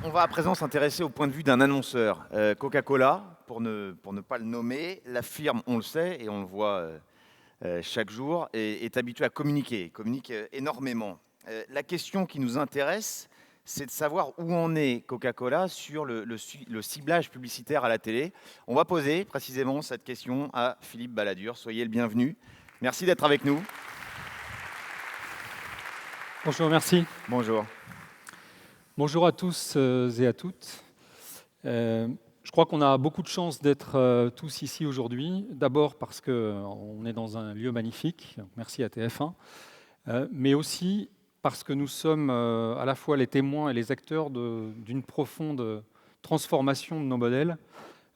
On va à présent s'intéresser au point de vue d'un annonceur. Coca-Cola, pour ne pas le nommer, la firme, on le sait et on le voit chaque jour, est habituée à communiquer, communique énormément. La question qui nous intéresse, c'est de savoir où en est Coca-Cola sur le ciblage publicitaire à la télé. On va poser précisément cette question à Philippe Balladur. Soyez le bienvenu. Merci d'être avec nous. Bonjour, merci. Bonjour. Bonjour à tous et à toutes. Je crois qu'on a beaucoup de chance d'être tous ici aujourd'hui. D'abord parce qu'on est dans un lieu magnifique, merci à TF1, mais aussi parce que nous sommes à la fois les témoins et les acteurs d'une profonde transformation de nos modèles,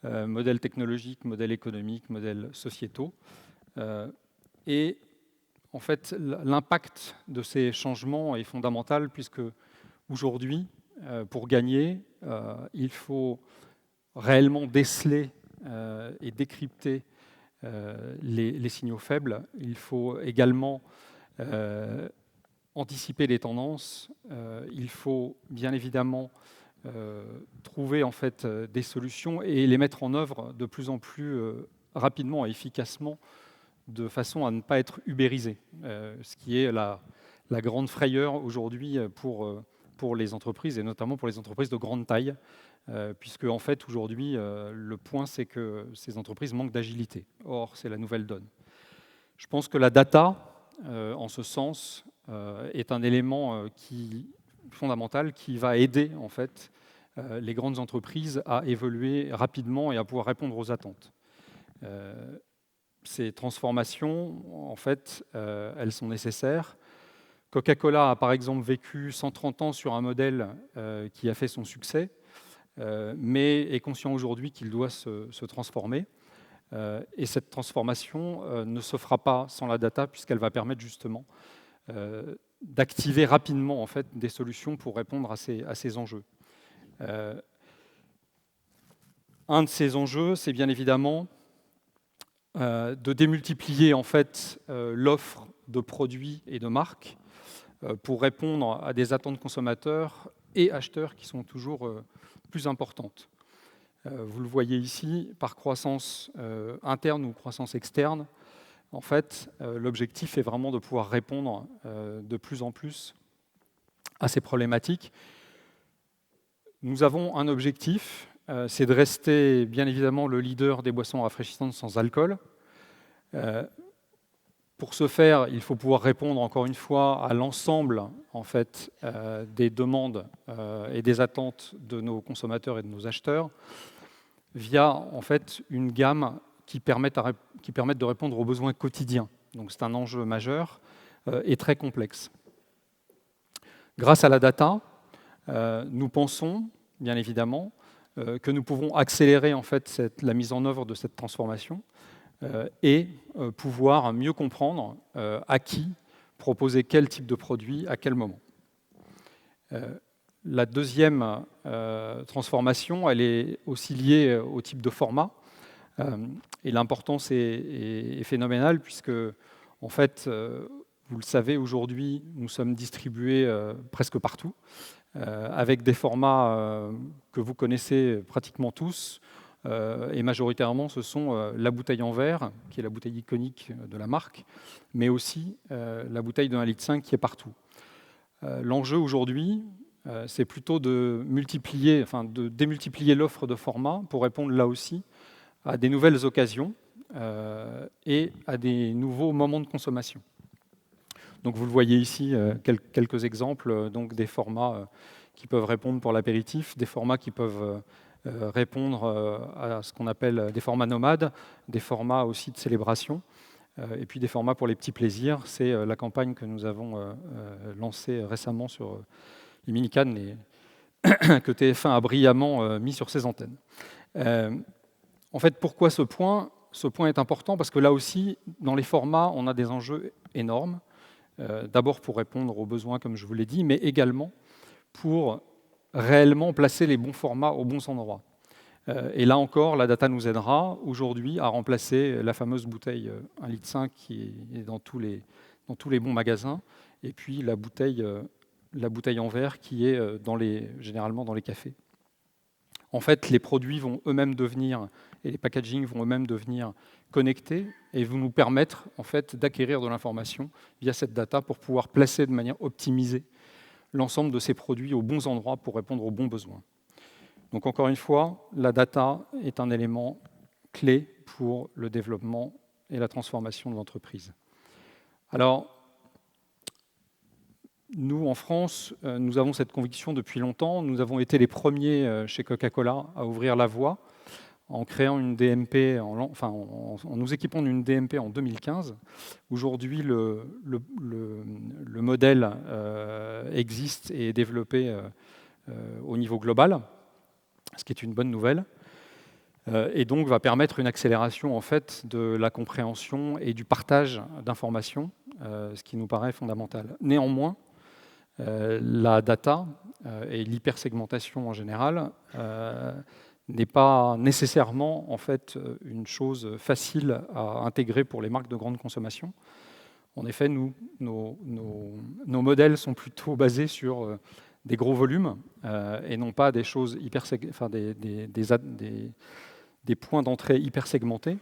modèles technologiques, modèles économiques, modèles sociétaux. Et en fait, l'impact de ces changements est fondamental puisque aujourd'hui, pour gagner, il faut réellement déceler et décrypter les signaux faibles. Il faut également anticiper les tendances. Il faut bien évidemment trouver en fait des solutions et les mettre en œuvre de plus en plus rapidement et efficacement, de façon à ne pas être ubérisé, ce qui est la grande frayeur aujourd'hui pour les entreprises, et notamment pour les entreprises de grande taille, puisque en fait aujourd'hui, le point c'est que ces entreprises manquent d'agilité. Or, c'est la nouvelle donne. Je pense que la data, en ce sens, est un élément fondamental qui va aider en fait les grandes entreprises à évoluer rapidement et à pouvoir répondre aux attentes. Ces transformations, en fait, elles sont nécessaires. Coca-Cola a par exemple vécu 130 ans sur un modèle qui a fait son succès, mais est conscient aujourd'hui qu'il doit se transformer. Et cette transformation ne se fera pas sans la data, puisqu'elle va permettre justement d'activer rapidement en fait, des solutions pour répondre à ces enjeux. Un de ces enjeux, c'est bien évidemment de démultiplier en fait l'offre de produits et de marques pour répondre à des attentes consommateurs et acheteurs qui sont toujours plus importantes. Vous le voyez ici, par croissance interne ou croissance externe, en fait, l'objectif est vraiment de pouvoir répondre de plus en plus à ces problématiques. Nous avons un objectif, c'est de rester bien évidemment le leader des boissons rafraîchissantes sans alcool. Pour ce faire, il faut pouvoir répondre encore une fois à l'ensemble en fait, des demandes et des attentes de nos consommateurs et de nos acheteurs via en fait, une gamme qui permette de répondre aux besoins quotidiens. Donc c'est un enjeu majeur et très complexe. Grâce à la data, nous pensons bien évidemment que nous pouvons accélérer en fait, la mise en œuvre de cette transformation et pouvoir mieux comprendre à qui proposer quel type de produit à quel moment. La deuxième transformation, elle est aussi liée au type de format. Et l'importance est phénoménale puisque, en fait, vous le savez, aujourd'hui, nous sommes distribués presque partout avec des formats que vous connaissez pratiquement tous. Et majoritairement, ce sont la bouteille en verre, qui est la bouteille iconique de la marque, mais aussi la bouteille de 1,5 litre qui est partout. L'enjeu aujourd'hui, c'est plutôt de démultiplier l'offre de formats pour répondre là aussi à des nouvelles occasions et à des nouveaux moments de consommation. Donc vous le voyez ici, quelques exemples donc des formats qui peuvent répondre pour l'apéritif, des formats qui peuvent répondre à ce qu'on appelle des formats nomades, des formats aussi de célébration, et puis des formats pour les petits plaisirs. C'est la campagne que nous avons lancée récemment sur les mini-cannes et que TF1 a brillamment mis sur ses antennes. En fait, pourquoi ce point ? Ce point est important parce que là aussi, dans les formats, on a des enjeux énormes. D'abord pour répondre aux besoins, comme je vous l'ai dit, mais également pour réellement placer les bons formats aux bons endroits. Et là encore, la data nous aidera aujourd'hui à remplacer la fameuse bouteille 1,5 litre qui est dans tous les bons magasins, et puis la bouteille la bouteille en verre qui est généralement dans les cafés. En fait, les produits vont eux-mêmes devenir, et les packaging vont eux-mêmes devenir connectés et vont nous permettre en fait, d'acquérir de l'information via cette data pour pouvoir placer de manière optimisée l'ensemble de ces produits aux bons endroits pour répondre aux bons besoins. Donc encore une fois, la data est un élément clé pour le développement et la transformation de l'entreprise. Alors, nous, en France, nous avons cette conviction depuis longtemps. Nous avons été les premiers chez Coca-Cola à ouvrir la voie en créant une DMP, en nous équipant d'une DMP en 2015. Aujourd'hui, le modèle existe et est développé au niveau global, ce qui est une bonne nouvelle, et donc va permettre une accélération en fait, de la compréhension et du partage d'informations, ce qui nous paraît fondamental. Néanmoins, la data et l'hypersegmentation en général n'est pas nécessairement en fait, une chose facile à intégrer pour les marques de grande consommation. En effet, nos modèles sont plutôt basés sur des gros volumes et non pas des choses des points d'entrée hyper segmentés.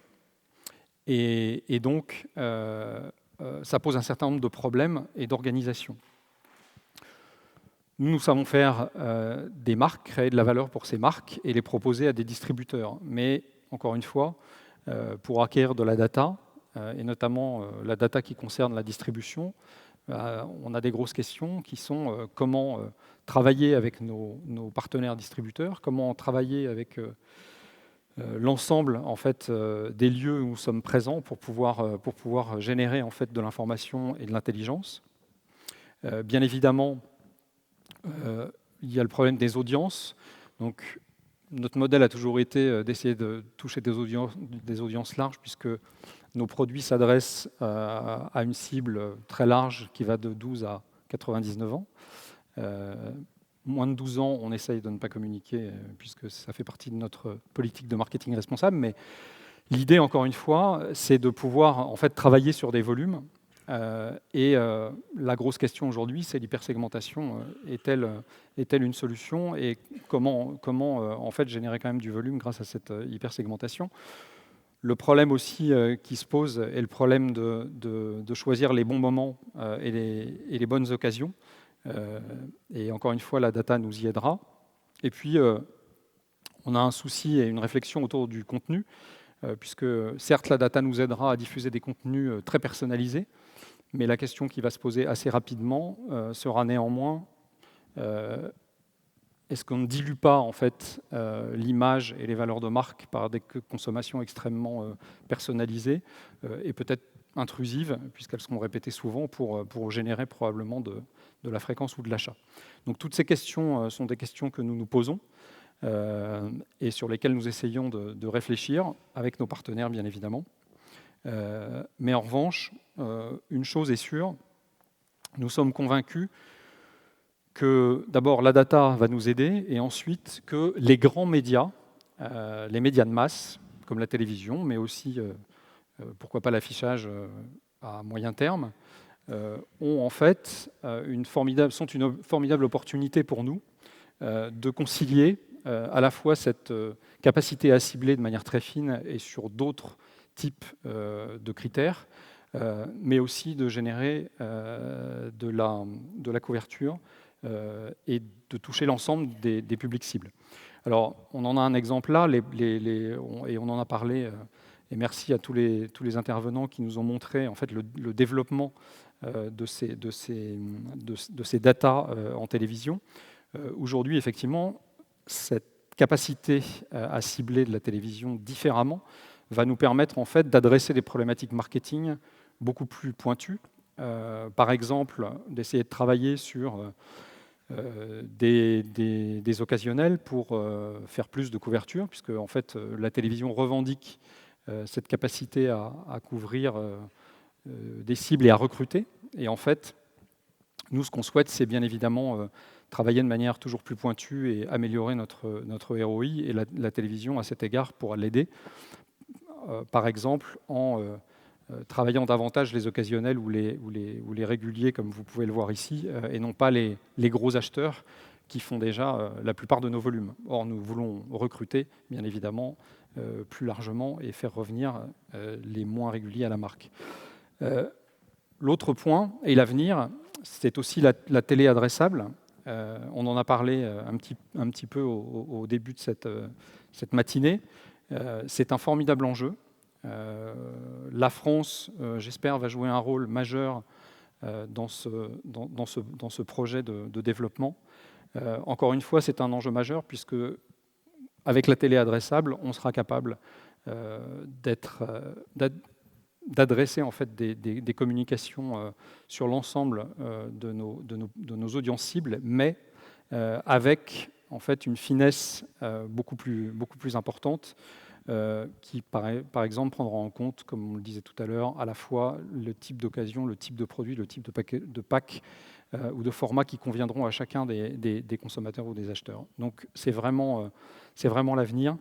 Et donc, ça pose un certain nombre de problèmes et d'organisation. Nous savons faire des marques, créer de la valeur pour ces marques et les proposer à des distributeurs. Mais, encore une fois, pour acquérir de la data, et notamment la data qui concerne la distribution, on a des grosses questions qui sont comment travailler avec nos partenaires distributeurs, comment travailler avec l'ensemble en fait, des lieux où nous sommes présents pour pouvoir générer en fait, de l'information et de l'intelligence. Bien évidemment, il y a le problème des audiences. Donc, notre modèle a toujours été d'essayer de toucher des audiences larges, puisque nos produits s'adressent à une cible très large qui va de 12 à 99 ans. Moins de 12 ans, on essaye de ne pas communiquer, puisque ça fait partie de notre politique de marketing responsable. Mais l'idée, encore une fois, c'est de pouvoir en fait, travailler sur des volumes. Et la grosse question aujourd'hui, c'est l'hypersegmentation. Est-elle une solution et comment en fait, générer quand même du volume grâce à cette hypersegmentation? Le problème aussi qui se pose est le problème de choisir les bons moments et les bonnes occasions. Et encore une fois, la data nous y aidera. Et puis, on a un souci et une réflexion autour du contenu, puisque certes, la data nous aidera à diffuser des contenus très personnalisés, mais la question qui va se poser assez rapidement sera néanmoins est-ce qu'on ne dilue pas en fait, l'image et les valeurs de marque par des consommations extrêmement personnalisées et peut-être intrusives, puisqu'elles seront répétées souvent pour générer probablement de la fréquence ou de l'achat. Donc toutes ces questions sont des questions que nous nous posons et sur lesquelles nous essayons de réfléchir avec nos partenaires, bien évidemment. Mais en revanche, une chose est sûre, nous sommes convaincus que d'abord la data va nous aider et ensuite que les grands médias, les médias de masse, comme la télévision, mais aussi, pourquoi pas l'affichage à moyen terme, ont en fait sont une formidable opportunité pour nous de concilier à la fois cette capacité à cibler de manière très fine et sur d'autres types de critères, mais aussi de générer de la couverture et de toucher l'ensemble des publics cibles. Alors, on en a un exemple là, et on en a parlé, et merci à tous les intervenants qui nous ont montré en fait, le développement de ces data en télévision. Aujourd'hui, effectivement, cette capacité à cibler de la télévision différemment va nous permettre en fait, d'adresser des problématiques marketing beaucoup plus pointues. Par exemple, d'essayer de travailler sur des occasionnels pour faire plus de couverture, puisque en fait, la télévision revendique cette capacité à couvrir des cibles et à recruter. Et en fait, nous, ce qu'on souhaite, c'est bien évidemment travailler de manière toujours plus pointue et améliorer notre ROI. Et la télévision, à cet égard, pourra l'aider, par exemple, en travaillant davantage les occasionnels ou les réguliers, comme vous pouvez le voir ici, et non pas les gros acheteurs qui font déjà la plupart de nos volumes. Or, nous voulons recruter, bien évidemment, plus largement et faire revenir les moins réguliers à la marque. L'autre point, et l'avenir, c'est aussi la télé adressable. On en a parlé un petit peu au début de cette matinée. C'est un formidable enjeu. La France, j'espère, va jouer un rôle majeur dans ce projet de développement. Encore une fois, c'est un enjeu majeur puisque, avec la télé adressable, on sera capable d'adresser en fait des communications sur l'ensemble de nos audiences cibles, mais avec en fait une finesse beaucoup plus importante, qui, par exemple, prendra en compte, comme on le disait tout à l'heure, à la fois le type d'occasion, le type de produit, le type de pack ou de format qui conviendront à chacun des consommateurs ou des acheteurs. Donc c'est vraiment l'avenir.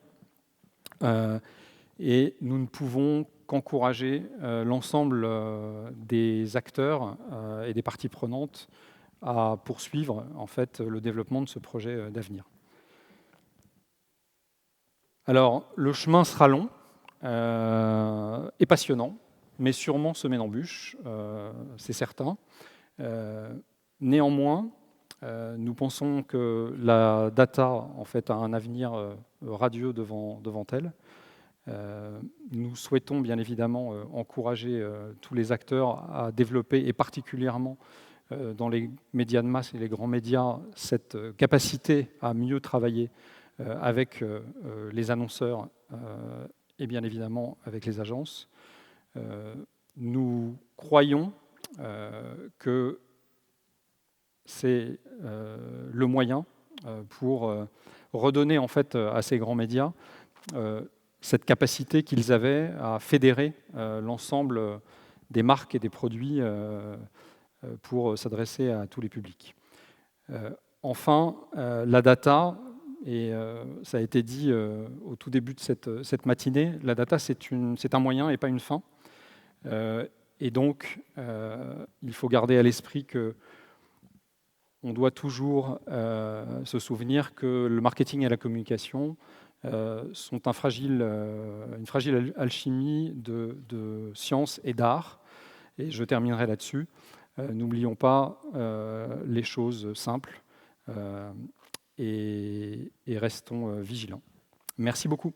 Et nous ne pouvons qu'encourager l'ensemble des acteurs et des parties prenantes à poursuivre en fait, le développement de ce projet d'avenir. Alors, le chemin sera long et passionnant, mais sûrement semé d'embûches, c'est certain. Néanmoins, nous pensons que la data en fait, a un avenir radieux devant elle. Nous souhaitons bien évidemment encourager tous les acteurs à développer, et particulièrement dans les médias de masse et les grands médias, cette capacité à mieux travailler avec les annonceurs et bien évidemment avec les agences. Nous croyons que c'est le moyen pour redonner en fait à ces grands médias cette capacité qu'ils avaient à fédérer l'ensemble des marques et des produits pour s'adresser à tous les publics. Enfin, la data, et ça a été dit au tout début de cette matinée, la data c'est un moyen et pas une fin. Et donc, il faut garder à l'esprit que on doit toujours se souvenir que le marketing et la communication sont une fragile alchimie de science et d'art. Et je terminerai là-dessus. N'oublions pas les choses simples et restons vigilants. Merci beaucoup.